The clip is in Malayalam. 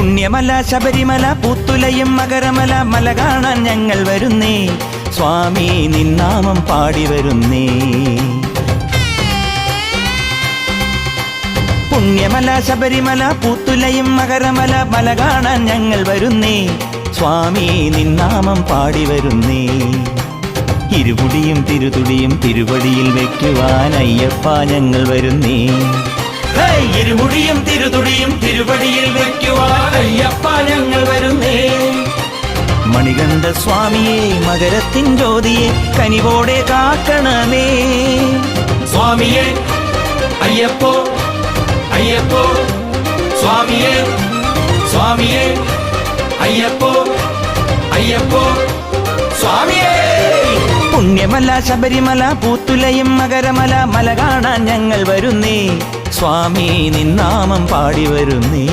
പുണ്യമല ശബരിമല പൂത്തുലയും മകരമല മല കാണാൻ ഞങ്ങൾ വരുന്നേ സ്വാമി നിന്നാമം പാടി വരുന്നേ. പുണ്യമല ശബരിമല പൂത്തുലയും മകരമല മല കാണാൻ ഞങ്ങൾ വരുന്നേ സ്വാമി നിന്നാമം പാടി വരുന്നേ. ഇരുമുടിയും തിരുതുടിയും തിരുവടിയിൽ വെക്കുവാൻ അയ്യപ്പ ഞങ്ങൾ വരുന്നേ. ഇരുമുടിയും തിരുതുടിയും തിരുവടിയിൽ വെക്കുവാൻ അയ്യപ്പ ഞങ്ങൾ വരുന്നേ. മണികണ്ഠ സ്വാമിയെ മകരത്തിൻ ജ്യോതിയെ കനിവോടെ കാക്കണമേ. സ്വാമിയെ അയ്യപ്പോ അയ്യപ്പോ സ്വാമിയെ സ്വാമിയെ അയ്യപ്പോ അയ്യപ്പോ സ്വാമിയെ. പുണ്യമല ശബരിമല പൂത്തുലയും മകരമല മല കാണാൻ ഞങ്ങൾ വരുന്നേ സ്വാമി നിന്നാമം പാടി വരുന്നേ.